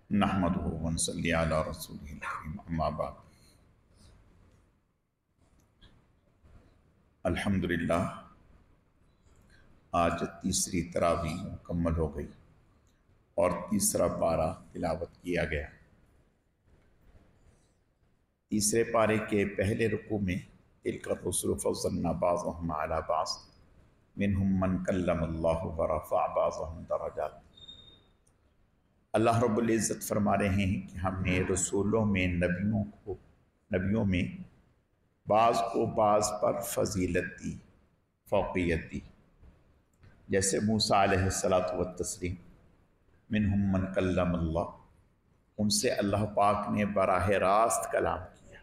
नहमदुहु व नसल्ली अला रसूलिहिल करीम अम्मा बाद। अल्हम्दुलिल्लाह, आज तीसरी तरावीह मुकम्मल हो गई और तीसरा पारा तिलावत किया गया। तीसरे पारे के पहले रुकू में तिलका रुसूल फज़्ज़लना बाज़हुम अला बाज़ मिनहुम मन कल्लमल्लाहु व रफ़अ बाज़हुम दरजात। अल्लाह रब्बुल इज़्ज़त फरमा रहे हैं कि हमने रसूलों में नबियों में बाज़ को बाज़ पर फजीलत दी, फ़ौक़ियत दी। जैसे मूसा अलैहिस्सलातु वत्तस्लीम, मिनहुम मन कल्लमल्लाह, उनसे अल्लाह पाक ने बराह रास्त कलाम किया।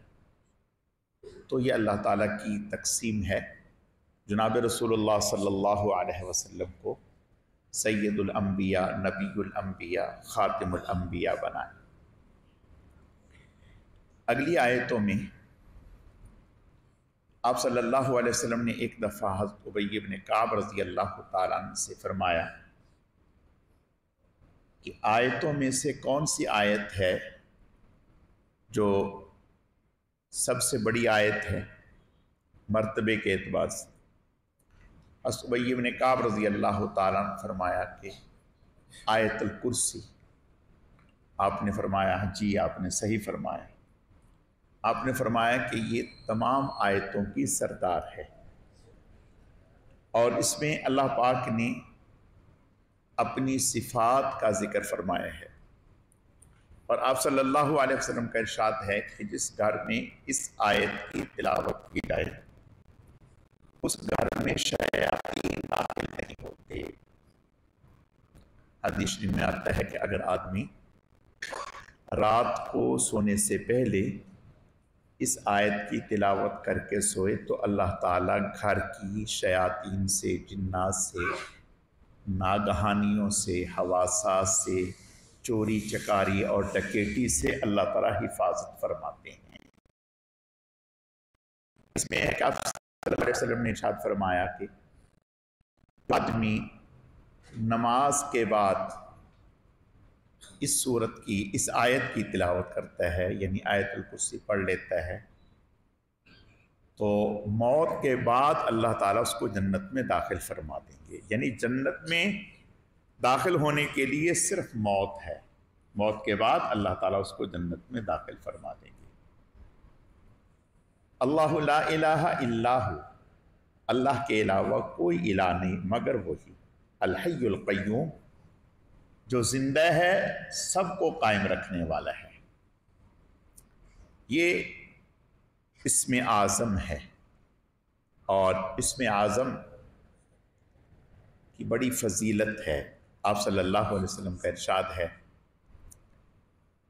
तो ये अल्लाह ताला की तक़सीम है। जनाब रसूलुल्लाह सल्लल्लाहु अलैहि वसल्लम को सैयदुल अंबिया, नबीयुल अंबिया, खातिमुल अंबिया बनाए। अगली आयतों में आप सल्लल्लाहु अलैहि वसल्लम ने एक दफ़ा हज़रत उबई इब्न काब रज़ी अल्लाह ताला अन्हु से फरमाया कि आयतों में से कौन सी आयत है जो सबसे बड़ी आयत है मर्तबे के एतबार से। हज़रत उबई इब्न काब रज़ी अल्लाह ताला अन्हु फरमाया कि आयतुल कुर्सी। आपने फरमाया जी, आपने सही फरमाया। आपने फरमाया कि ये तमाम आयतों की सरदार है और इसमें अल्लाह पाक ने अपनी सिफ़ात का ज़िक्र फरमाया है। और आप सल्लल्लाहु अलैहि वसल्लम का इरशाद है कि जिस घर में इस आयत की तिलावत की जाए उस घर में शयातीन दाखिल नहीं होते। हदीस में आता है कि अगर आदमी रात को सोने से पहले इस आयत की तिलावत करके सोए तो अल्लाह ताला घर की शयातीन से, जिन्नात से, नागहानियों से, हवासात से, चोरी चकारी और डकैती से अल्लाह ताला हिफाजत फरमाते हैं। इसमें है कि आप सल्लल्लाहु अलैहि वसल्लम ने इरशाद फरमाया कि आदमी नमाज के बाद इस सूरत की, इस आयत की तिलावत करता है, यानी आयतुल कुर्सी पढ़ लेता है, तो मौत के बाद अल्लाह ताला उसको जन्नत में दाखिल फरमा देंगे। यानी जन्नत में दाखिल होने के लिए सिर्फ मौत है, मौत के बाद अल्लाह ताला उसको जन्नत में दाखिल फरमा देंगे। अल्लाहु ला इलाहा इल्लाहु, अल्लाह के अलावा कोई इलाह नहीं मगर वही, अल हय्युल क़य्यूम, जो जिंदा है, सबको कायम रखने वाला है। ये इसमें आज़म है और इसमें आज़म की बड़ी फजीलत है। आप सल्लल्लाहु अलैहि वसल्लम का इरशाद है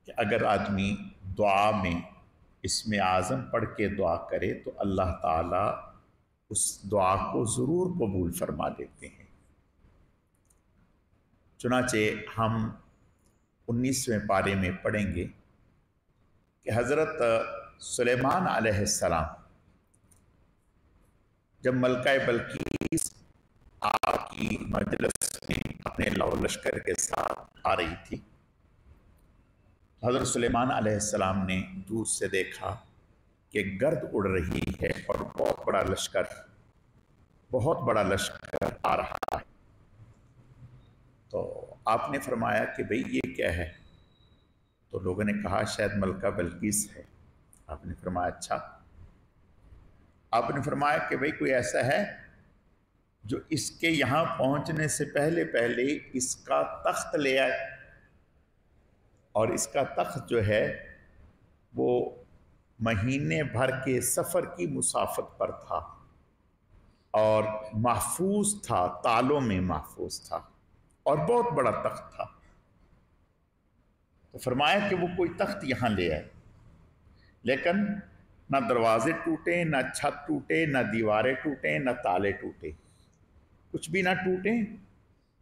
कि अगर आदमी दुआ में इसमें आज़म पढ़ के दुआ करे तो अल्लाह ताला उस दुआ को ज़रूर कबूल फरमा देते हैं। चुनाचे हम 19वें पारे में पढ़ेंगे कि हज़रत सुलेमान अलैहिस्सलाम जब मलका बल्कीस आपकी मजलिस में अपने लश्कर के साथ आ रही थी, हज़रत सुलेमान अलैहिस्सलाम ने दूर से देखा कि गर्द उड़ रही है और बहुत बड़ा लश्कर आ रहा है। तो आपने फरमाया कि भाई ये क्या है? तो लोगों ने कहा शायद मलका बल्कीस है। आपने फरमाया अच्छा। आपने फरमाया कि भाई कोई ऐसा है जो इसके यहाँ पहुँचने से पहले पहले इसका तख्त ले आए, और इसका तख्त जो है वो महीने भर के सफ़र की मुसाफत पर था और महफूज था, तालों में महफूज था और बहुत बड़ा तख्त था। तो फरमाया कि वो कोई तख्त यहाँ ले आए, लेकिन ना दरवाजे टूटे, ना छत टूटे, ना दीवारें टूटे, ना ताले टूटे, कुछ भी ना टूटे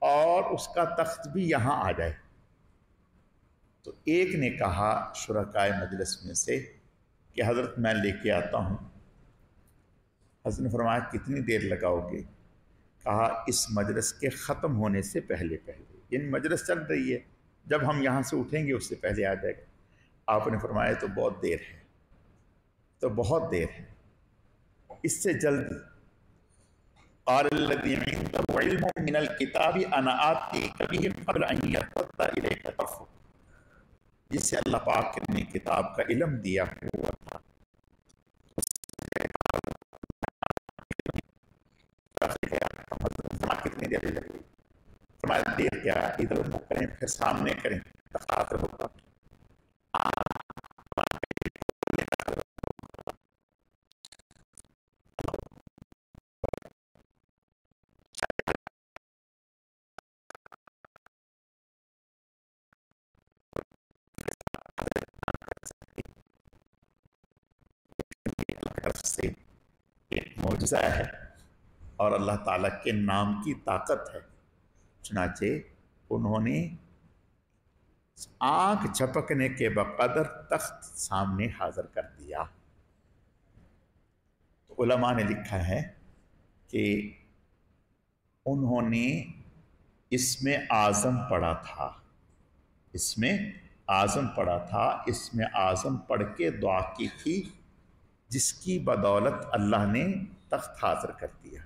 और उसका तख्त भी यहाँ आ जाए। तो एक ने कहा शुरकाए मजलिस में से कि हज़रत मैं लेके आता हूँ। हज़रत ने फरमाया कितनी देर लगाओगे? कहा इस मजलिस के ख़त्म होने से पहले पहले, यानी मजलिस चल रही है, جب ہم یہاں سے اٹھیں گے اس سے پہلے آ جائے گا۔ آپ نے فرمایا تو بہت دیر ہے، تو بہت دیر ہے، اس سے جلد قال الذي عنده علم من الكتاب انا آتيك به قبل ان يرتد اليك طرفك، جس سے اللہ پاک نے کتاب کا علم دیا ہوا تھا، کتنی دیر لگی؟ فرمایا دیر کیا، ادھر منہ کریں پھر سامنے کریں، تقاطر ہوگا۔ طرف سے ایک معجزہ ہے اور اللہ تعالیٰ کے نام کی طاقت ہے۔ چنانچہ انہوں نے آنکھ جھپکنے کے بقدر تخت سامنے حاضر کر دیا۔ تو علماء نے لکھا ہے کہ انہوں نے اسم اعظم پڑھا تھا، اسم اعظم پڑھا تھا، اسم اعظم پڑھ کے دعا کی تھی، جس کی بدولت اللہ نے تخت حاضر کر دیا۔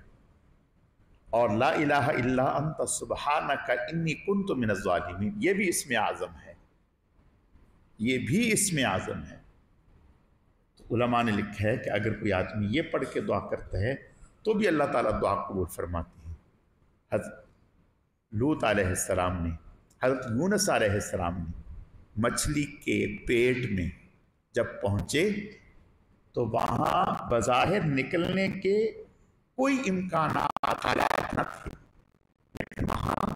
اور لا الہ الا انت سبحانک انی کنت من الظالمین، یہ بھی اسم اعظم ہے، یہ بھی اسم اعظم ہے۔ تو علماء نے لکھا ہے کہ اگر کوئی آدمی یہ پڑھ کے دعا کرتا ہے تو بھی اللہ تعالیٰ دعا قبول فرماتے ہیں۔ حضرت لوط علیہ السلام نے، حضرت یونس علیہ السلام نے مچھلی کے پیٹ میں جب پہنچے تو وہاں بظاہر نکلنے کے کوئی امکانات حالات نہ تھے، لیکن وہاں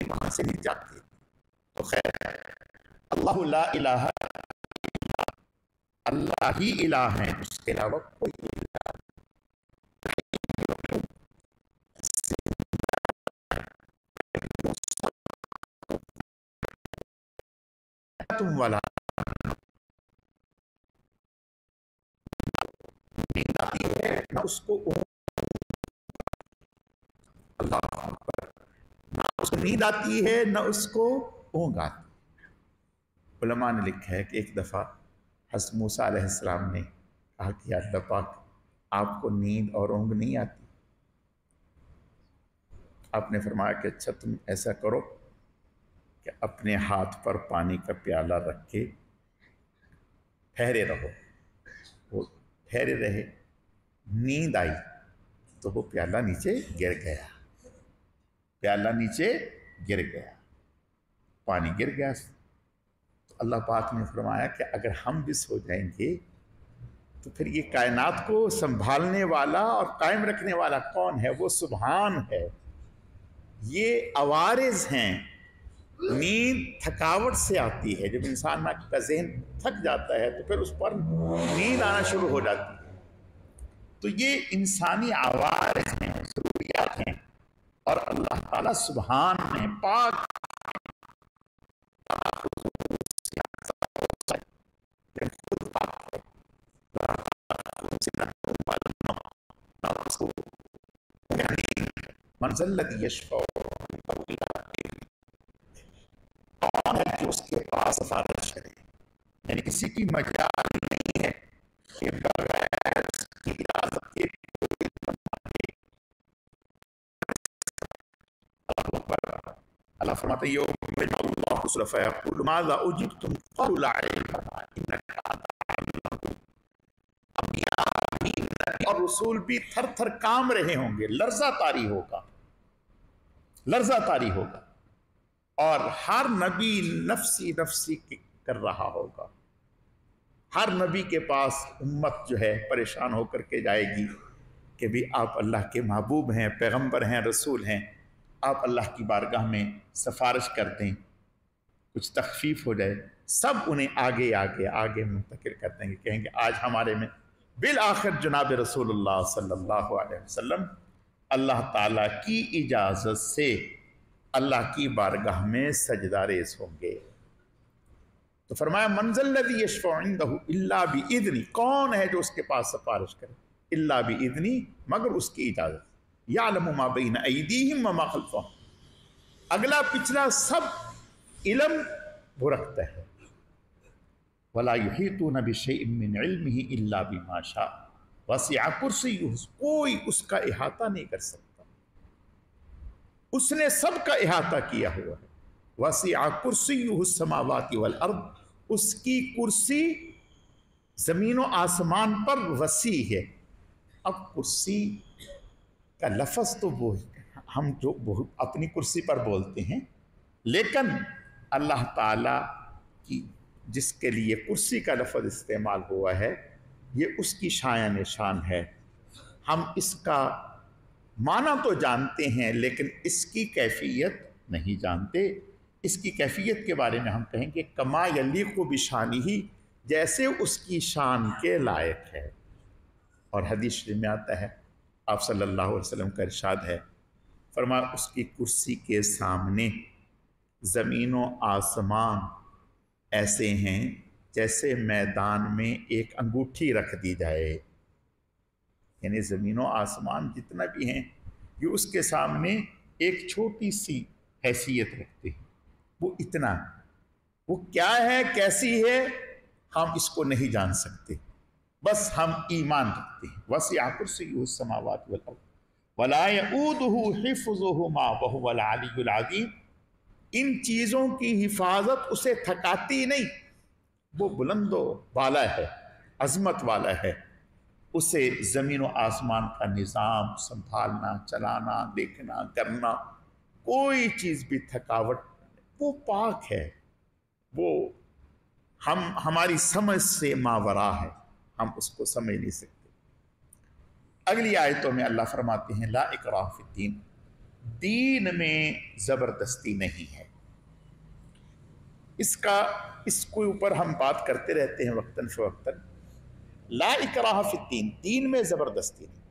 وہاں سے نہیں جاتے۔ تو خیر، اللہ لا الہ، اللہ ہی الہ ہے، اس کے علاوہ کوئی الہ تم والا نیند آتی ہے نہ اس کو، اللہ اکبر، نہ اس کو نیند آتی ہے نہ اس کو اونگ آتی۔ علماء نے لکھا ہے کہ ایک دفعہ حضرت موسیٰ علیہ السلام نے کہا کہ یا اللہ پاک، آپ کو نیند اور اونگ نہیں آتی؟ آپ نے فرمایا کہ اچھا تم ایسا کرو کہ اپنے ہاتھ پر پانی کا پیالہ رکھ کے ٹھہرے رہو۔ وہ ٹھہرے رہے، نیند آئی تو وہ پیالہ نیچے گر گیا، پیالہ نیچے گر گیا، پانی گر گیا۔ تو اللہ پاک نے فرمایا کہ اگر ہم بھی سو جائیں گے تو پھر یہ کائنات کو سنبھالنے والا اور قائم رکھنے والا کون ہے؟ وہ سبحان ہے۔ یہ عوارض ہیں۔ نیند تھکاوٹ سے آتی ہے، جب انسان کا ذہن تھک جاتا ہے تو پھر اس پر نیند آنا شروع ہو جاتی ہے۔ تو یہ انسانی عوارض ہیں، ضروریات ہیں، اور اللہ تعالیٰ سبحان ہے، پاک، من ذا الذی یشفع کون ہے جو اس کے پاس سفارش کرے، یعنی کسی کی مجال نہیں ہے کہ بغیر اس کی اجازت کے اللہ فرماتے ہیں یوم یجمع اللہ الرسل فیقول ماذا اجبتم قالوا لا علم لنا انک انت علام الغیوب۔ اور رسول بھی تھر تھر کام رہے ہوں گے، لرزہ طاری ہوگا، لرزہ طاری ہوگا، اور ہر نبی نفسی نفسی کر رہا ہوگا۔ ہر نبی کے پاس امت جو ہے پریشان ہو کر کے جائے گی کہ بھی آپ اللہ کے محبوب ہیں، پیغمبر ہیں، رسول ہیں، آپ اللہ کی بارگاہ میں سفارش کر دیں، کچھ تخفیف ہو جائے۔ سب انہیں آگے آگے آگے منتقل کر دیں گے، کہیں گے آج ہمارے میں بالآخر جناب رسول اللہ صلی اللہ علیہ وسلم اللہ تعالیٰ کی اجازت سے اللہ کی بارگاہ میں سجدہ ریز ہوں گے۔ تو فرمایا من ذا الذی یشفع عندہ الا باذنہ، کون ہے جو اس کے پاس سفارش کرے، الا باذنہ، مگر اس کی اجازت۔ यअलमु मा बैन अयदीहिम व मा खल्फहुम, अगला पिछला सब इल्म वो रखता है। वला युहीतून बिशैइन मिन इल्मिही इल्ला बिमा शा वसिअ कुर्सियुहु, कोई उसका इहाता नहीं कर सकता, उसने सबका इहाता किया हुआ है। वसिअ कुर्सियुहु समावाति वल अर्द, उसकी कुर्सी जमीन और आसमान पर वसी है। अब कुर्सी का लफ्ज़ तो वो हम जो अपनी कुर्सी पर बोलते हैं, लेकिन अल्लाह ताला की जिसके लिए कुर्सी का लफ्ज़ इस्तेमाल हुआ है, ये उसकी शान शान है। हम इसका माना तो जानते हैं, लेकिन इसकी कैफियत नहीं जानते। इसकी कैफियत के बारे में हम कहेंगे कमा यलीक़ु बिशानिही, जैसे उसकी शान के लायक है। और हदीस शरीफ में आता है, आप सल्लल्लाहु अलैहि वसल्लम का इरशाद है, फरमाया उसकी कुर्सी के सामने ज़मीन व आसमान ऐसे हैं जैसे मैदान में एक अंगूठी रख दी जाए। यानी ज़मीन व आसमान जितना भी हैं, ये उसके सामने एक छोटी सी हैसियत रखते हैं। वो इतना, वो क्या है, कैसी है, हम इसको नहीं जान सकते, बस हम ईमान रखते हैं। वसिअ कुर्सियुहु समावाति वल अर्द वला यऊदुहु हिफ्ज़ुहुमा व हुवल अलियुल अज़ीम, इन चीज़ों की हिफाजत उसे थकाती नहीं, वो बुलंदो वाला है, अजमत वाला है। उसे ज़मीन व आसमान का निज़ाम संभालना, चलाना, देखना, करना, कोई चीज़ भी थकावट, वो पाक है, वो हमारी समझ से मावरा है, हम उसको समझ नहीं सकते। अगली आयतों में अल्लाह फरमाते हैं ला इकराह फिद्दीन, दीन में ज़बरदस्ती नहीं है। इसके ऊपर हम बात करते रहते हैं वक्तन फ़वक्तन। ला इकराह फिद्दीन, दीन में ज़बरदस्ती नहीं।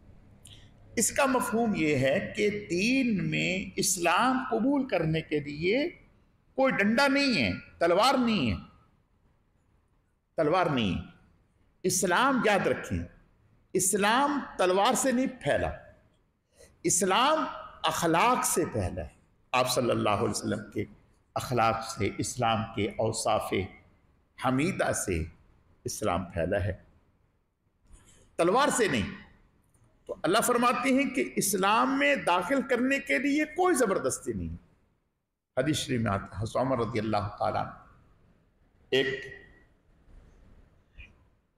इसका मफहूम ये है कि दीन में इस्लाम कबूल करने के लिए कोई डंडा नहीं है, तलवार नहीं है, तलवार नहीं है। इस्लाम याद रखें, इस्लाम तलवार से नहीं फैला, इस्लाम अखलाक से फैला है। आप सल्लल्लाहु अलैहि वसल्लम के अखलाक से, इस्लाम के औसाफ़े हमीदा से इस्लाम फैला है, तलवार से नहीं। तो अल्लाह फरमाते हैं कि इस्लाम में दाखिल करने के लिए कोई ज़बरदस्ती नहीं। हदीस शरीफ में आता है, उमर रज़ियल्लाहु ताला, एक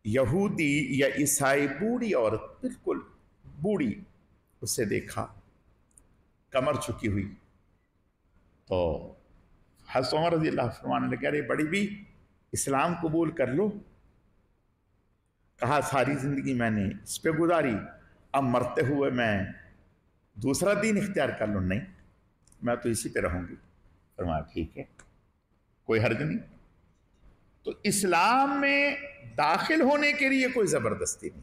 यहूदी या ईसाई बूढ़ी औरत, बिल्कुल बूढ़ी, उसे देखा कमर झुकी हुई, तो हज़रत उमर रज़ियल्लाहु फरमाने लगे, अरे बड़ी भी इस्लाम कबूल कर लो। कहा सारी ज़िंदगी मैंने इस पे गुजारी, अब मरते हुए मैं दूसरा दीन इख्तियार कर लूँ? नहीं, मैं तो इसी पे रहूँगी। फरमाया ठीक है, कोई हर्ज नहीं। तो इस्लाम में दाखिल होने के लिए कोई ज़बरदस्ती नहीं,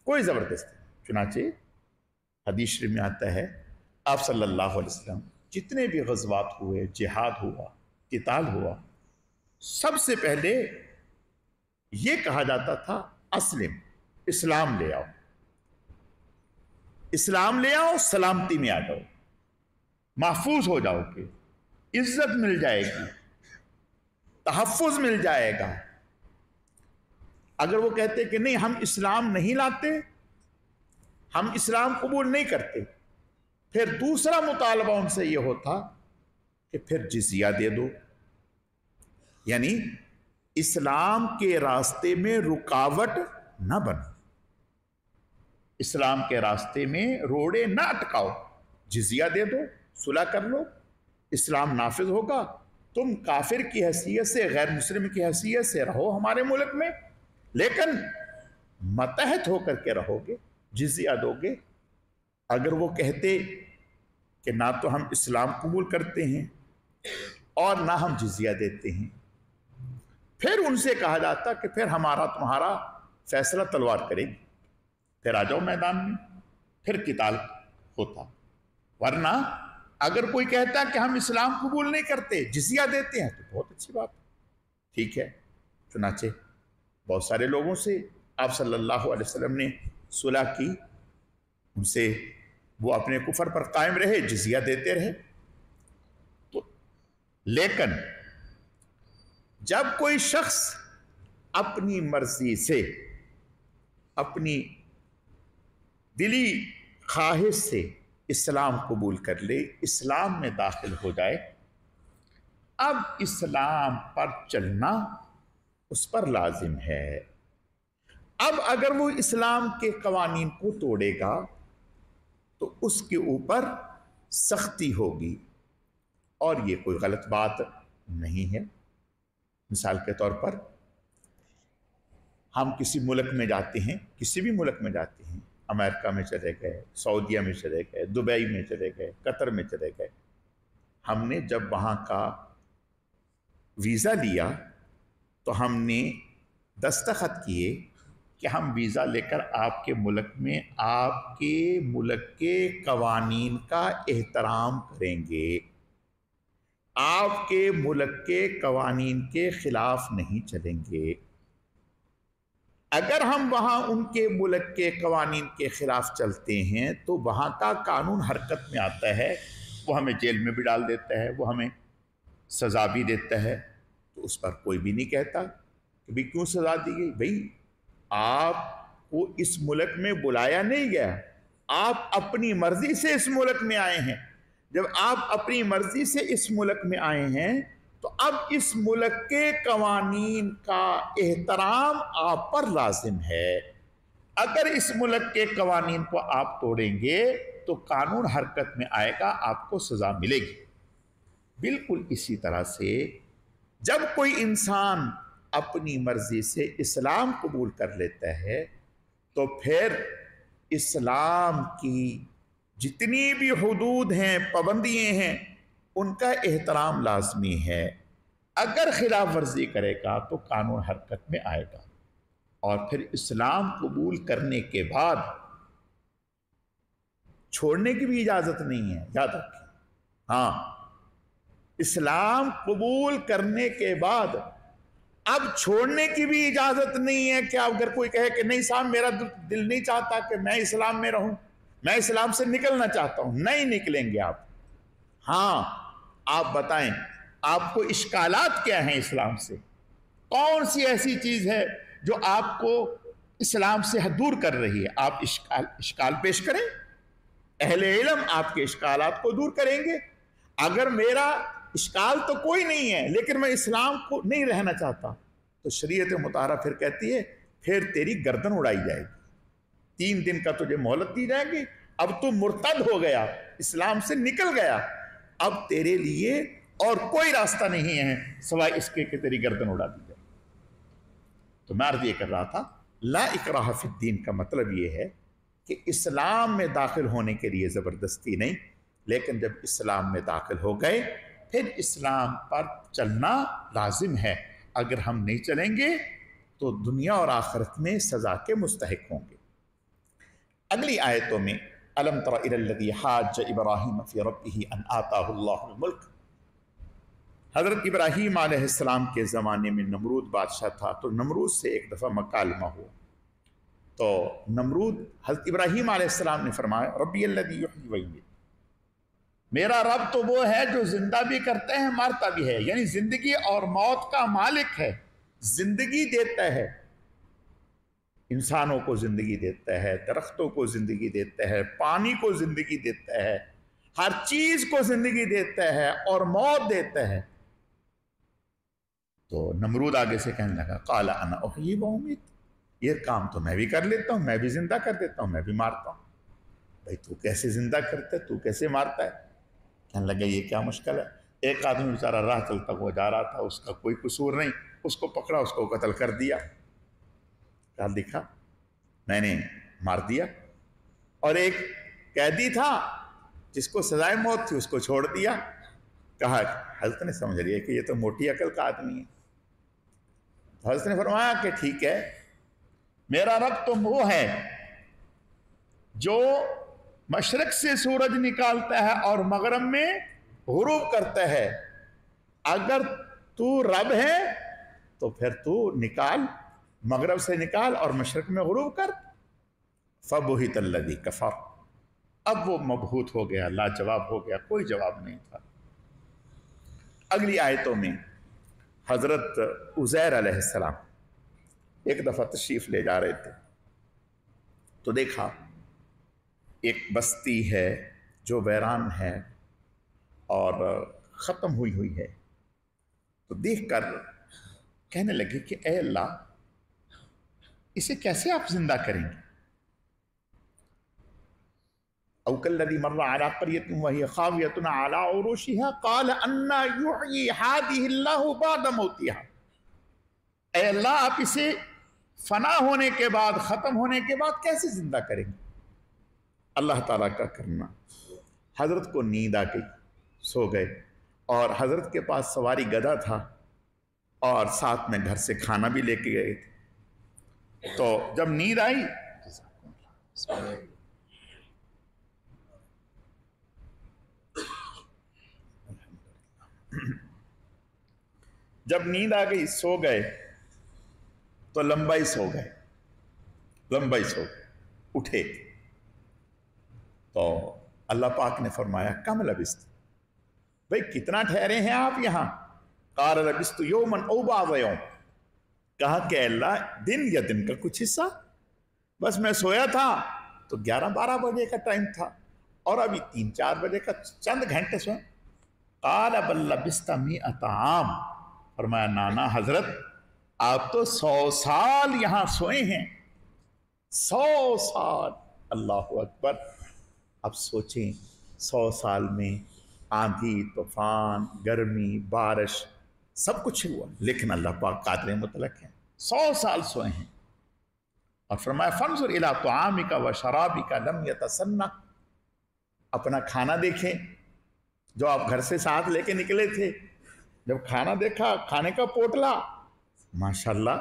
कोई ज़बरदस्ती नहीं। चुनाचे हदीस शरीफ में आता है, आप सल्लल्लाहु अलैहि वसल्लम जितने भी ग़ज़वात हुए, जिहाद हुआ, क़िताल हुआ, सबसे पहले ये कहा जाता था अस्लिम, इस्लाम ले आओ, इस्लाम ले आओ, सलामती में आ जाओ, महफूज हो जाओगे, इज्जत मिल जाएगी, तहफ़्फ़ुज़ मिल जाएगा। अगर वो कहते कि नहीं हम इस्लाम नहीं लाते, हम इस्लाम कबूल नहीं करते, फिर दूसरा मुतालबा उनसे ये होता कि फिर जिज़िया दे दो, यानी इस्लाम के रास्ते में रुकावट न बनो, इस्लाम के रास्ते में रोड़े ना अटकाओ, जिज़िया दे दो, सुलह कर लो, इस्लाम नाफिज होगा, तुम काफिर की हैसियत से, गैर मुस्लिम की हैसियत से रहो हमारे मुल्क में, लेकिन मतहत होकर के रहोगे, जिज़िया दोगे। अगर वो कहते कि ना तो हम इस्लाम कबूल करते हैं और ना हम जिज़िया देते हैं, फिर उनसे कहा जाता कि फिर हमारा तुम्हारा फैसला तलवार करेगी, फिर आ जाओ मैदान में, फिर क़िताल होता। वरना अगर कोई कहता कि हम इस्लाम कबूल नहीं करते, जिज़िया देते हैं, तो बहुत अच्छी बात, ठीक है। चुनाचे बहुत सारे लोगों से आप सल्लल्लाहु अलैहि वसल्लम ने सुलह की, उनसे وہ اپنے کفر پر قائم رہے، جزیہ دیتے رہے۔ تو لیکن جب کوئی شخص اپنی مرضی سے، اپنی دلی خواہش سے اسلام قبول کر لے، اسلام میں داخل ہو جائے، اب اسلام پر چلنا اس پر لازم ہے۔ اب اگر وہ اسلام کے قوانین کو توڑے گا تو اس کے اوپر سختی ہوگی، اور یہ کوئی غلط بات نہیں ہے۔ مثال کے طور پر ہم کسی ملک میں جاتے ہیں، کسی بھی ملک میں جاتے ہیں، امریکہ میں چلے گئے، سعودیہ میں چلے گئے، دبئی میں چلے گئے، قطر میں چلے گئے، ہم نے جب وہاں کا ویزا لیا تو ہم نے دستخط کیے کہ ہم ویزا لے کر آپ کے ملک میں آپ کے ملک کے قوانین کا احترام کریں گے، آپ کے ملک کے قوانین کے خلاف نہیں چلیں گے۔ اگر ہم وہاں ان کے ملک کے قوانین کے خلاف چلتے ہیں تو وہاں کا قانون حرکت میں آتا ہے، وہ ہمیں جیل میں بھی ڈال دیتا ہے، وہ ہمیں سزا بھی دیتا ہے۔ تو اس پر کوئی بھی نہیں کہتا کہ بھئی کیوں سزا دی گئی؟ بھئی آپ کو اس ملک میں بلایا نہیں گیا، آپ اپنی مرضی سے اس ملک میں آئے ہیں۔ جب آپ اپنی مرضی سے اس ملک میں آئے ہیں تو اب اس ملک کے قوانین کا احترام آپ پر لازم ہے۔ اگر اس ملک کے قوانین کو آپ توڑیں گے تو قانون حرکت میں آئے گا، آپ کو سزا ملے گی۔ بالکل اسی طرح سے جب کوئی انسان اپنی مرضی سے اسلام قبول کر لیتا ہے تو پھر اسلام کی جتنی بھی حدود ہیں، پابندیاں ہیں، ان کا احترام لازمی ہے۔ اگر خلاف ورزی کرے گا تو قانون حرکت میں آئے گا، اور پھر اسلام قبول کرنے کے بعد چھوڑنے کی بھی اجازت نہیں ہے، یاد رکھیں۔ ہاں، اسلام قبول کرنے کے بعد اب چھوڑنے کی بھی اجازت نہیں ہے کہ اگر کوئی کہے کہ نہیں صاحب میرا دل نہیں چاہتا کہ میں اسلام میں رہوں، میں اسلام سے نکلنا چاہتا ہوں، نہیں نکلیں گے آپ۔ ہاں، آپ بتائیں آپ کو اشکالات کیا ہیں اسلام سے؟ کون سی ایسی چیز ہے جو آپ کو اسلام سے دور کر رہی ہے؟ آپ اشکال پیش کریں، اہل علم آپ کے اشکالات کو دور کریں گے۔ اگر میرا اشکال تو کوئی نہیں ہے لیکن میں اسلام کو نہیں رہنا چاہتا، تو شریعت مطہرہ پھر کہتی ہے پھر تیری گردن اڑائی جائے گی، 3 دن کا تجھے مہلت دی جائے گی۔ اب تو مرتد ہو گیا، اسلام سے نکل گیا، اب تیرے لیے اور کوئی راستہ نہیں ہے سوائے اس کے کہ تیری گردن اڑا دی جائے۔ تو میں عرض یہ کر رہا تھا، لا اکراہ فی الدین کا مطلب یہ ہے کہ اسلام میں داخل ہونے کے لیے زبردستی نہیں، لیکن جب اسلام میں داخل ہو گئے پھر اسلام پر چلنا لازم ہے۔ اگر ہم نہیں چلیں گے تو دنیا اور آخرت میں سزا کے مستحق ہوں گے۔ اگلی آیتوں میں الم تر الی الذی حاج ابراہیم فی ربہ ان آتاہ اللہ الملک، حضرت ابراہیم علیہ السلام کے زمانے میں نمرود بادشاہ تھا، تو نمرود سے ایک دفعہ مکالمہ ہوا، تو نمرود حضرت ابراہیم علیہ السلام نے فرمایا ربی الذی یحیی ویمیت، میرا رب تو وہ ہے جو زندہ بھی کرتا ہے مارتا بھی ہے، یعنی زندگی اور موت کا مالک ہے، زندگی دیتا ہے، انسانوں کو زندگی دیتا ہے، درختوں کو زندگی دیتا ہے، پانی کو زندگی دیتا ہے، ہر چیز کو زندگی دیتا ہے اور موت دیتا ہے۔ تو نمرود آگے سے کہنے لگا قال انا احیی و امیت، یہ کام تو میں بھی کر لیتا ہوں، میں بھی زندہ کر دیتا ہوں، میں بھی مارتا ہوں۔ بھائی تو کیسے زندہ کرتا ہے، تو کیسے مارتا ہے؟ کہنے لگا یہ کیا مشکل ہے؟ ایک آدمی بیچارہ راہ چلتا ہوا جا رہا تھا، اس کا کوئی قصور نہیں، اس کو پکڑا، اس کو قتل کر دیا۔ کہا دیکھا میں نے مار دیا، اور ایک قیدی تھا جس کو سزائے موت تھی اس کو چھوڑ دیا۔ کہا حضرت نے سمجھ لیا کہ یہ تو موٹی عقل کا آدمی ہے۔ حضرت نے فرمایا کہ ٹھیک ہے، میرا رب تو وہ ہے جو مشرق سے سورج نکالتا ہے اور مغرب میں غروب کرتا ہے، اگر تو رب ہے تو پھر تو نکال، مغرب سے نکال اور مشرق میں غروب کر۔ فبہت الذی کفر، اب وہ مبہوت ہو گیا، لاجواب ہو گیا، کوئی جواب نہیں تھا۔ اگلی آیتوں میں حضرت عزیر علیہ السلام ایک دفعہ تشریف لے جا رہے تھے تو دیکھا ایک بستی ہے جو ویران ہے اور ختم ہوئی ہوئی ہے، تو دیکھ کر کہنے لگے کہ اے اللہ اسے کیسے آپ زندہ کریں گے؟ او کالذی مر علی قریۃ وہی خاویۃ علی عروشها قال انا یحیی ہذہ اللہ بعد موتها، اے اللہ آپ اسے فنا ہونے کے بعد، ختم ہونے کے بعد کیسے زندہ کریں گے؟ اللہ تعالیٰ کا کرنا۔ حضرت کو نیند آ گئی، سو گئے، اور حضرت کے پاس سواری گدھا تھا اور ساتھ میں گھر سے کھانا بھی لے کے گئے تھے۔ تو جب نیند آئی، جب نیند آ گئی سو گئے تو لمبائی سو گئے، لمبائی سو گئے، اٹھے تو اللہ پاک نے فرمایا کم لبست، بھئی کتنا ٹھہرے ہیں آپ یہاں؟ قال لبست یوما او بعض یوم، کہا کہ اللہ دن یا دن کا کچھ حصہ، بس میں سویا تھا تو 11-12 بجے کا ٹائم تھا اور ابھی 3-4 بجے کا چند گھنٹے سوئے۔ قال بل لبست 100 عام، فرمایا نانا حضرت آپ تو 100 سال یہاں سوئے ہیں، 100 سال، اللہ اکبر۔ اب سوچیں 100 سال میں آندھی، طوفان، گرمی، بارش سب کچھ ہوا، لیکن اللہ پاک قادر مطلق ہیں، 100 سال سوئے ہیں۔ اور فرمایا فانظر الی طعامک و شرابک لم یتسنہ، اپنا کھانا دیکھیں جو آپ گھر سے ساتھ لے کے نکلے تھے، جب کھانا دیکھا، کھانے کا پوٹلا، ماشاءاللہ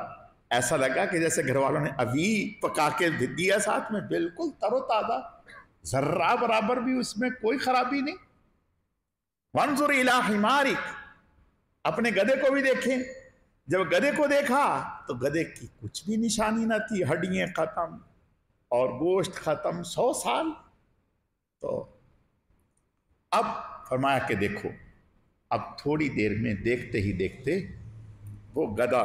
ایسا لگا کہ جیسے گھر والوں نے ابھی پکا کے دیا ساتھ میں، بالکل تر و تازہ، ذرہ برابر بھی اس میں کوئی خرابی نہیں۔ وانظر الی حمارک، اپنے گدھے کو بھی دیکھیں، جب گدھے کو دیکھا تو گدھے کی کچھ بھی نشانی نہ تھی، ہڈیاں ختم اور گوشت ختم، 100 سال۔ تو اب فرمایا کہ دیکھو اب تھوڑی دیر میں دیکھتے ہی دیکھتے وہ گدھا،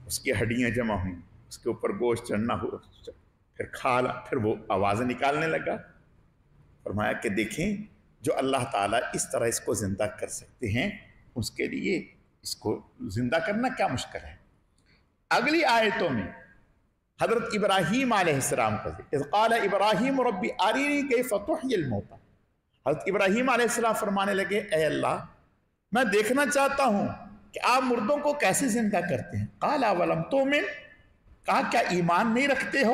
اس کی ہڈیاں جمع ہوئیں، اس کے اوپر گوشت چڑھنا ہوا، پھر کھالا، پھر وہ آوازیں نکالنے لگا۔ فرمایا کہ دیکھیں جو اللہ تعالیٰ اس طرح اس کو زندہ کر سکتے ہیں، اس کے لیے اس کو زندہ کرنا کیا مشکل ہے۔ اگلی آیتوں میں حضرت ابراہیم علیہ السلام کا ذکر، اذ قال ابراہیم ربی ارینی کیف تحیی الموتى، حضرت ابراہیم علیہ السلام فرمانے لگے اے اللہ میں دیکھنا چاہتا ہوں کہ آپ مردوں کو کیسے زندہ کرتے ہیں۔ قال اولم تؤمن، کہا کیا ایمان نہیں رکھتے ہو،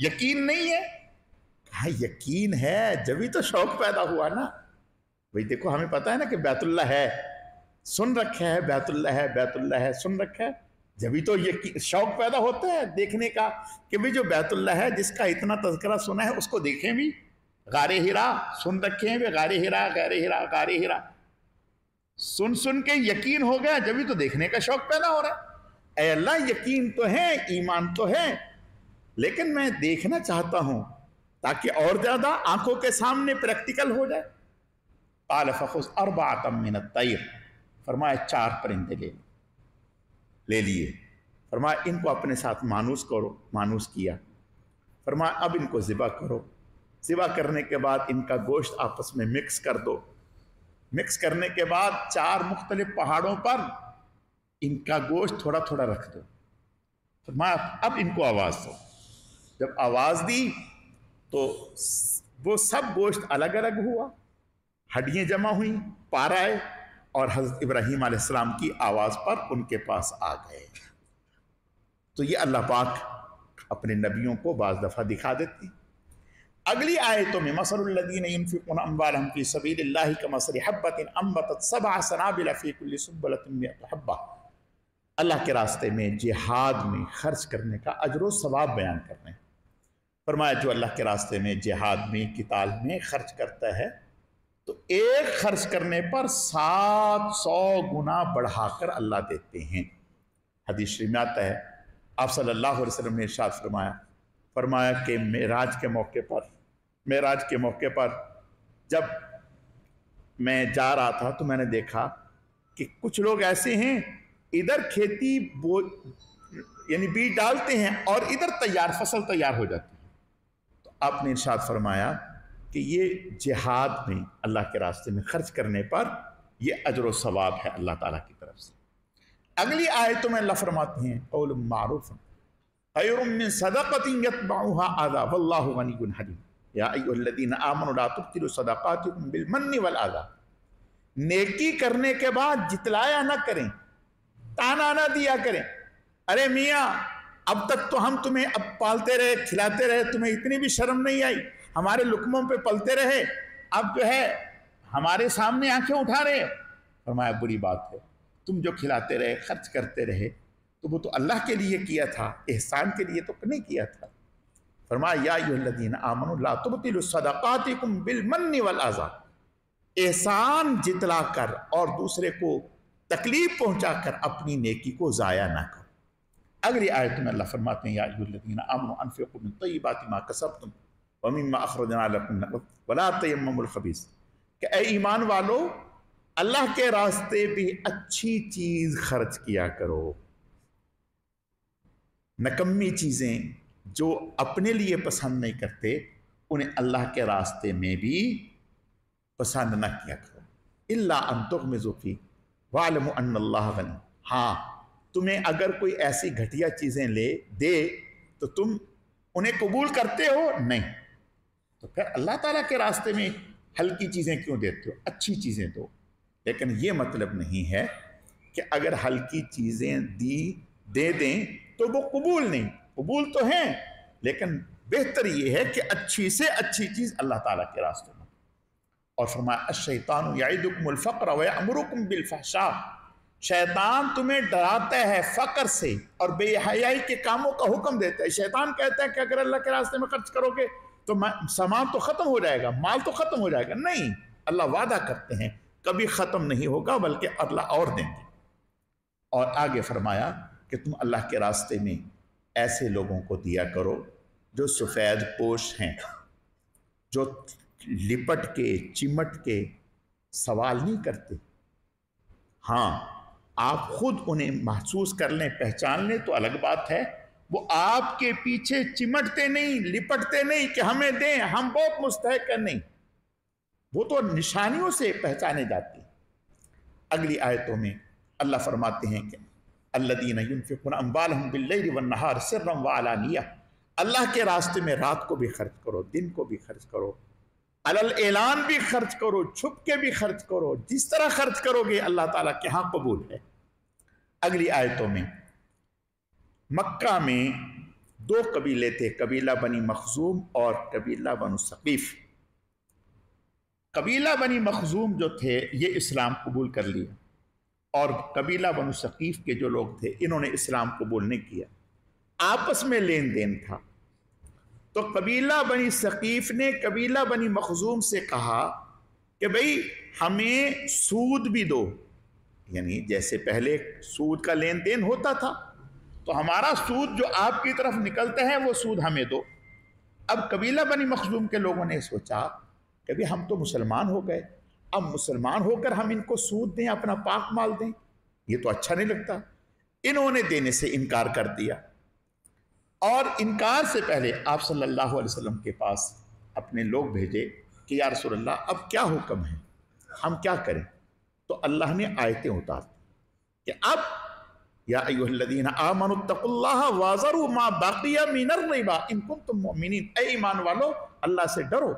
یقین نہیں ہے؟ کہا یقین ہے جبھی تو شوق پیدا ہوا نا۔ بھئی دیکھو ہمیں پتہ ہے نا کہ بیت اللہ ہے، سن رکھا ہے، بیت اللہ ہے، بیت اللہ ہے، سن رکھا ہے، جبھی تو یہ شوق پیدا ہوتا ہے دیکھنے کا کہ بھئی جو بیت اللہ ہے جس کا اتنا تذکرہ سنا ہے اس کو دیکھیں بھی۔ غار ہرا سن رکھے ہیں، غار ہرا، غار ہرا، غار ہرا، سن کے یقین ہو گیا، جبھی تو دیکھنے کا شوق پیدا ہو رہا ہے۔ اے اللہ یقین تو ہے، ایمان تو ہے، لیکن میں دیکھنا چاہتا ہوں تاکہ اور زیادہ آنکھوں کے سامنے پریکٹیکل ہو جائے۔ قال فخذ 4 من الطیر، فرمایا 4 پرندے لے لیے، فرمایا ان کو اپنے ساتھ مانوس کرو، مانوس کیا، فرمایا اب ان کو ذبح کرو، ذبح کرنے کے بعد ان کا گوشت آپس میں مکس کر دو، مکس کرنے کے بعد 4 مختلف پہاڑوں پر ان کا گوشت تھوڑا تھوڑا رکھ دو، فرمایا اب ان کو آواز دو۔ جب آواز دی تو وہ سب گوشت الگ الگ ہوا، ہڈیاں جمع ہوئیں، پار آئے اور حضرت ابراہیم علیہ السلام کی آواز پر ان کے پاس آ گئے۔ تو یہ اللہ پاک اپنے نبیوں کو بعض دفعہ دکھا دیتی۔ اگلی آیتوں میں مثل الذین ينفقون اموالهم فی سبیل اللہ کمثل حبۃ انبتت 7 سنابل فی کل سنبلۃ 100 حبۃ، اللہ کے راستے میں جہاد میں خرچ کرنے کا اجر و ثواب بیان کر رہے ہیں۔ فرمایا جو اللہ کے راستے میں جہاد میں قتال میں خرچ کرتا ہے تو ایک خرچ کرنے پر 700 گنا بڑھا کر اللہ دیتے ہیں۔ حدیث شریف میں آتا ہے آپ صلی اللہ علیہ وسلم نے ارشاد فرمایا کہ معراج کے موقع پر मेराज के मौके पर जब मैं जा रहा था तो मैंने देखा कि कुछ लोग ऐसे हैं, इधर खेती यानी बीज डालते हैं और इधर तैयार फसल तैयार हो जाती है। तो आपने इरशाद फरमाया कि ये जिहाद में अल्लाह के रास्ते में खर्च करने पर ये अजर व सवाब है अल्लाह ताला की तरफ से। अगली आयतों में अल्लाह फरमाते हैं कौल मारूफ खैरुम मिन सदक़तिन यतबउहा अज़ा वल्लाहु गनियुन हलीम या अय्युहल्लज़ीना आमनू ला तुब्तिलू सदक़ातिकुम बिल मन्नि वल अज़ा। नेकी करने के बाद जितलाया ना करें, ताना ना दिया करें। अरे मियाँ, अब तक तो हम तुम्हें अब पालते रहे, खिलाते रहे, तुम्हें इतनी भी शर्म नहीं आई, हमारे लुकमों पे पलते रहे, अब जो है हमारे सामने आंखें उठा रहे। फरमाया बुरी बात है, तुम जो खिलाते रहे, खर्च करते रहे, तो वो तो अल्लाह के लिए किया था, एहसान के लिए तो नहीं किया था। फरमाया या अय्युहल्लज़ीना आमनू ला तुब्तिलू सदक़ातिकुम बिल मन्नि वल अज़ा। एहसान जितला कर और दूसरे को तकलीफ पहुंचाकर अपनी नेकी को ज़ाया ना करो। अगली आयत में अल्लाह फरमाते हैं या अय्युहल्लज़ीना आमनू अनफ़िक़ू मिन तय्यिबाति मा कसबतुम व मिम्मा अख़रजना लकुम वला तयम्ममुल ख़बीस, कि ऐ ईमान वालो, अल्लाह के रास्ते भी अच्छी चीज़ खर्च किया करो। नकम्मी चीज़ें जो अपने लिए पसंद नहीं करते, उन्हें अल्लाह के रास्ते में भी पसंद न किया करो। इल्ला अन तुग़मिज़ू फ़ीह वअलमू अन्नल्लाह गनी। हाँ, तुम्हें अगर कोई ऐसी घटिया चीज़ें ले दे तो तुम उन्हें कबूल करते हो? नहीं, तो फिर अल्लाह ताला के रास्ते में हल्की चीज़ें क्यों देते हो? अच्छी चीज़ें दो। लेकिन ये मतलब नहीं है कि अगर हल्की चीज़ें दे दें तो वो कबूल नहीं, कबूल तो हैं, लेकिन बेहतर ये है कि अच्छी से अच्छी चीज़ अल्लाह ताला के रास्ते में। और फरमाया अश-शैतानु यइदुकुमुल फ़क़्र व यअमुरुकुम बिल फ़हशा। शैतान तुम्हें डराता है फ़क्र से और बेहयाई के कामों का हुक्म देता है। शैतान कहता है कि अगर अल्लाह के रास्ते में खर्च करोगे तो सामान तो ख़त्म हो जाएगा, माल तो ख़त्म हो जाएगा। नहीं, अल्लाह वादा करते हैं कभी ख़त्म नहीं होगा, बल्कि अल्लाह और देंगे। और आगे फरमाया कि तुम अल्लाह के रास्ते में ऐसे लोगों को दिया करो जो सफ़ेद पोश हैं, जो लिपट के चिमट के सवाल नहीं करते। हाँ, आप खुद उन्हें महसूस कर लें, पहचान लें तो अलग बात है। वो आपके पीछे चिमटते नहीं, लिपटते नहीं कि हमें दें, हम बहुत मुस्तहिक हैं, नहीं, वो तो निशानियों से पहचाने जाते हैं। अगली आयतों में अल्लाह फरमाते हैं कि अल्लज़ीना युनफ़िक़ूना अम्वालहुम बिल्लैलि वन्नहार सिर्रन व अलानिया। अल्लाह के रास्ते में रात को भी खर्च करो, दिन को भी खर्च करो, अलल ऐलान भी खर्च करो, छुप के भी खर्च करो। जिस तरह खर्च करोगे अल्लाह ताला के यहाँ कबूल है। अगली आयतों में मक्का में दो कबीले थे, कबीला बनी मखजूम और कबीला बनु सकीफ। कबीला बनी मखजूम जो थे ये इस्लाम कबूल कर लिया, और कबीला बनु सकीफ के जो लोग थे इन्होंने इस्लाम कबूल नहीं किया। आपस में लेन देन था। तो कबीला बनी सकीफ ने कबीला बनी मखजूम से कहा कि भाई हमें सूद भी दो, यानी जैसे पहले सूद का लेन देन होता था तो हमारा सूद जो आपकी तरफ निकलता है वो सूद हमें दो। अब कबीला बनी मखजूम के लोगों ने सोचा कि भाई हम तो मुसलमान हो गए, अब मुसलमान होकर हम इनको सूद दें, अपना पाक माल दें, ये तो अच्छा नहीं लगता। इन्होंने देने से इनकार कर दिया। और इनकार से पहले आप सल्लल्लाहु अलैहि वसल्लम के पास अपने लोग भेजे कि या रसूल अल्लाह, अब क्या हुक्म है, हम क्या करें? तो अल्लाह ने आयतें उतार कि अब या अय्युहल्लज़ीना आमनुत्तकुल्लाह वाज़रू मा बक़िया मिनर रिबा इन कुंतुम मुमिनीन। ऐ ईमान वालो, अल्लाह से डरो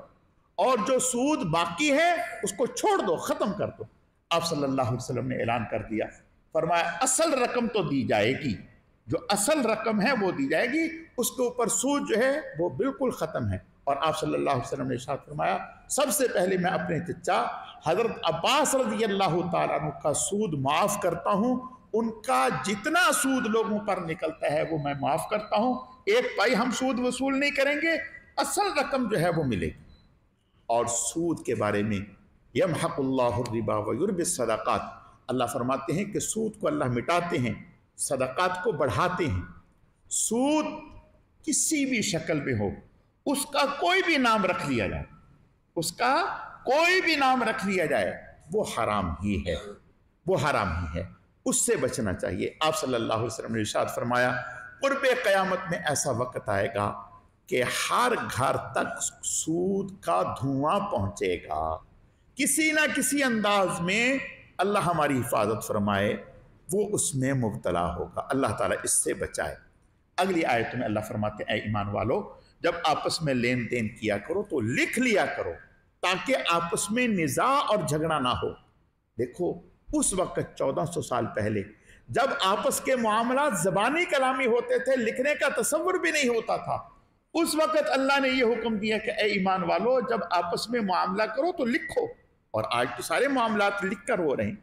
और जो सूद बाकी है उसको छोड़ दो, ख़त्म कर दो। आप सल्लल्लाहु अलैहि वसल्लम ने ऐलान कर दिया, फरमाया असल रकम तो दी जाएगी, जो असल रकम है वो दी जाएगी, उसके ऊपर सूद जो है वो बिल्कुल ख़त्म है। और आप सल्लल्लाहु अलैहि वसल्लम ने इरशाद फरमाया, सबसे पहले मैं अपने चचा हज़रत अब्बास रज़ियल्लाहु ताला अन्हु का सूद माफ़ करता हूँ। उनका जितना सूद लोगों पर निकलता है वो मैं माफ़ करता हूँ। एक पाई हम सूद वसूल नहीं करेंगे, असल रकम जो है वो मिलेगी। और सूद के बारे में यमहकुल्लाहु रिबा व युर्बिस सदाक़ात, अल्लाह फरमाते हैं कि सूद को अल्लाह मिटाते हैं, सदाक़ात को बढ़ाते हैं। सूद किसी भी शक्ल में हो उसका कोई भी नाम रख लिया जाए, उसका कोई भी नाम रख लिया जाए, वो हराम ही है, वो हराम ही है, उससे बचना चाहिए। आप सल्लल्लाहु अलैहि वसल्लम ने इरशाद फरमाया, क़ुर्बे क़यामत में ऐसा वक्त आएगा कि हर घर तक सूद का धुआं पहुंचेगा, किसी ना किसी अंदाज में, अल्लाह हमारी हिफाजत फरमाए, वो उसमें मुब्तला होगा। अल्लाह ताला इससे बचाए। अगली आयत में अल्लाह फरमाते हैं, ऐ ईमान वालो, जब आपस में लेन देन किया करो तो लिख लिया करो, ताकि आपस में निज़ा और झगड़ा ना हो। देखो उस वक्त 1400 साल पहले जब आपस के मामला ज़बानी कलामी होते थे, लिखने का तसव्वुर भी नहीं होता था, उस वक्त अल्लाह ने यह हुक्म दिया कि ऐ ईमान वालो, जब आपस में मामला करो तो लिखो। और आज तो सारे मामलात लिख कर हो रहे हैं,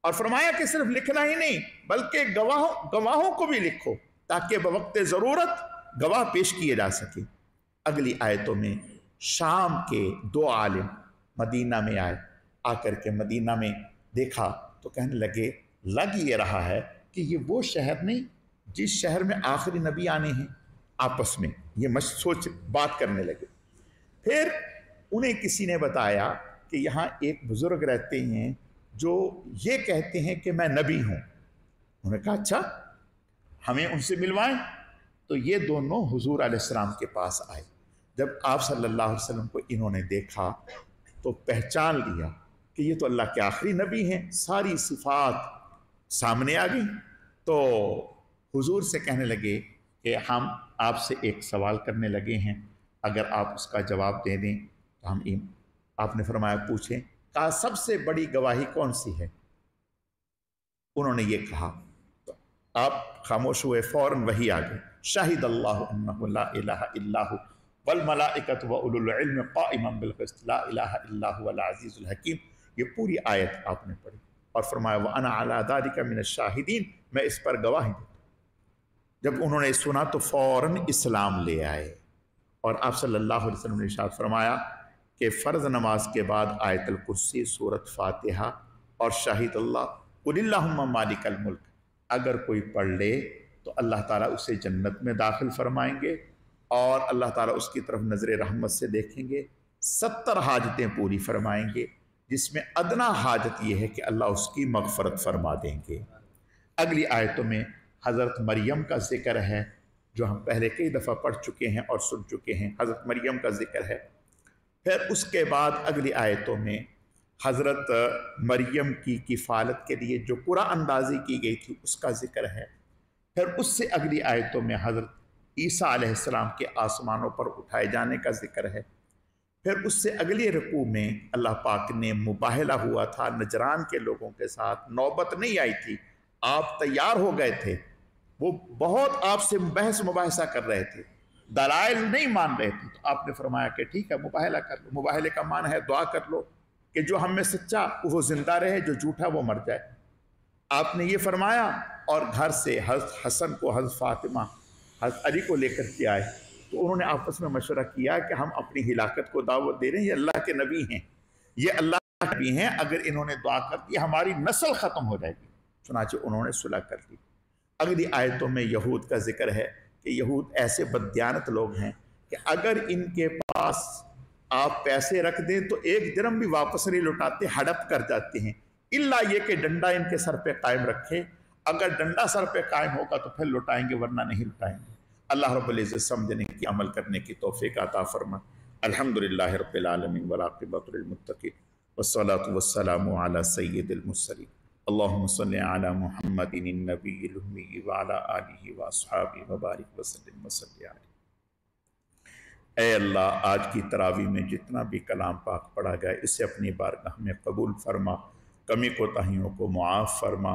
और फरमाया कि सिर्फ लिखना ही नहीं बल्कि गवाहों को भी लिखो, ताकि बवक्त ज़रूरत गवाह पेश किए जा सके। अगली आयतों में शाम के दो आलिम मदीना में आए, आकर के मदीना में देखा तो कहने लगे, लग ये रहा है कि ये वो शहर नहीं जिस शहर में आखिरी नबी आने हैं। आपस में ये सोच बात करने लगे। फिर उन्हें किसी ने बताया कि यहाँ एक बुजुर्ग रहते हैं जो ये कहते हैं कि मैं नबी हूँ। उन्होंने कहा, अच्छा हमें उनसे मिलवाएं। तो ये दोनों हुजूर अलैहिस्सलाम के पास आए। जब आप सल्लल्लाहु अलैहि वसल्लम को इन्होंने देखा तो पहचान लिया कि ये तो अल्लाह के आखिरी नबी हैं, सारी सिफात सामने आ गई। तो हुजूर से कहने लगे कि हम आपसे एक सवाल करने लगे हैं, अगर आप उसका जवाब दे दें तो हम। आपने फरमाया, पूछें। कहा, सबसे बड़ी गवाही कौन सी है? उन्होंने ये कहा तो आप खामोश हुए, फौरन वही आ गए, शाहिद अल्लाहु अन्नहु ला इलाहा इल्लाहु वल मलाइकतु व उलुल इल्म काइमन बिल क़िस्त ला इलाहा इल्ला हुवल अज़ीज़ुल हकीम। ये पूरी आयत आपने पढ़ी और फरमाया, व अना अला ज़ालिका मिनश शाहिदीन, मैं इस पर गवाही देता। जब उन्होंने सुना तो फौरन इस्लाम ले आए। और आप सल्लल्लाहु अलैहि वसल्लम ने इरशाद फरमाया कि फ़र्ज़ नमाज के बाद आयतुल कुर्सी, सूरत फातिहा और शाहिद अल्लाह कुलिल्लाहुम्मा मालिकल मुल्क अगर कोई पढ़ ले तो अल्लाह ताला उसे जन्नत में दाखिल फरमाएंगे और अल्लाह ताला उसकी तरफ नज़र रहमत से देखेंगे, 70 हाजतें पूरी फरमाएंगे, जिसमें अदना हाजत यह है कि अल्लाह उसकी मग़फ़रत फरमा देंगे। अगली आयतों में हज़रत मरियम का ज़िक्र है, जो हम पहले कई दफ़ा पढ़ चुके हैं और सुन चुके हैं। हज़रत मरियम का ज़िक्र है। फिर उसके बाद अगली आयतों में हज़रत मरियम की किफ़ालत के लिए जो कुरान अंदाज़ी की गई थी उसका ज़िक्र है। फिर उससे अगली आयतों में हज़रत ईसा अलैहिस्सलाम के आसमानों पर उठाए जाने का ज़िक्र है। फिर उससे अगली रुकू में अल्लाह पाक ने मुबाहला हुआ था नजरान के लोगों के साथ, नौबत नहीं आई थी, आप तैयार हो गए थे, वो बहुत आपसे बहस मुबाहसा कर रहे थे, दलाइल नहीं मान रहे थे। तो आपने फरमाया कि ठीक है, मुबाहला कर लो। मुबाहले का मान है दुआ कर लो कि जो हम में सच्चा वो ज़िंदा रहे, जो झूठा वो मर जाए। आपने ये फरमाया और घर से हज़रत हसन को, हज़रत फातिमा, हज़रत अली को लेकर के आए। तो उन्होंने आपस में मशवरा किया कि हम अपनी हिलाकत को दावत दे रहे हैं, ये अल्लाह के नबी हैं, ये अल्लाह के नबी हैं, अगर इन्होंने दुआ कर दी हमारी नस्ल ख़त्म हो जाएगी। चुनांचे उन्होंने सुलह कर दी। अगली आयतों में यहूद का जिक्र है कि यहूद ऐसे बददियानत लोग हैं कि अगर इनके पास आप पैसे रख दें तो एक दिरहम भी वापस नहीं लौटाते, हड़प कर जाते हैं, इल्ला ये कि डंडा इनके सर पे कायम रखे। अगर डंडा सर पे कायम होगा तो फिर लौटाएंगे, वरना नहीं लौटाएंगे। अल्लाह रब्बुल इज़्ज़त समझने की, अमल करने की तौफीक अता फरमा। अल्हम्दुलिल्लाहि रब्बिल आलमीन वल आक़िबतु लिल मुत्तक़ीन वस्सलातु वस्सलामु अला सय्यिदिल मुरसलीन अल्लाहुम्मा सल्लि अला मुहम्मदिन नबिय्यिल उम्मी व अला आलिहि व अस्हाबिहि व बारिक वसल्लिम वसल्लि अलैहि। ऐ अल्लाह, आज की तरावी में जितना भी कलाम पाक पढ़ा गया इसे अपनी बारगाह में कबूल फरमा, कमी कोताहियों को मुआफ़ फरमा।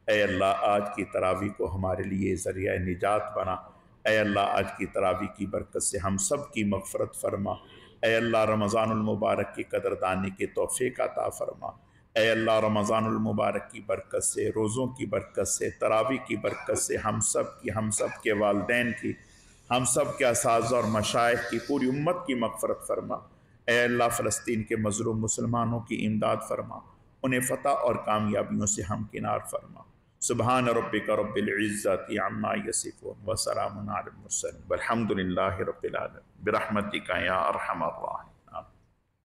ऐ अल्लाह, आज की तरावी को हमारे लिए ज़रिया निजात बना। ऐ अल्लाह, आज की तरावी की बरकत से हम सब की मग़फ़रत फरमा। ऐ अल्लाह, रमज़ानुल मुबारक की कदरदानी की तौफ़ीक़ अता फरमा। ऐ अल्लाह, रमज़ानुल मुबारक की बरकत से, रोज़ों की बरकत से, तरावी की बरकत से हम सब की, हम सब के वालिदैन की, हम सब के असातिज़ा और मशाइख़ की, पूरी उम्मत की मग़फ़रत फरमा। ऐ अल्लाह, फ़लस्तीन के मज़लूम मुसलमानों की इमदाद फरमा, उन्हें फ़तह और कामयाबियों से हमकिनार फरमा। سبحان ربک رب العزت عما یصفون وسلام علی المرسلین والحمد للہ رب العالمین برحمتک یا ارحم الراحمین.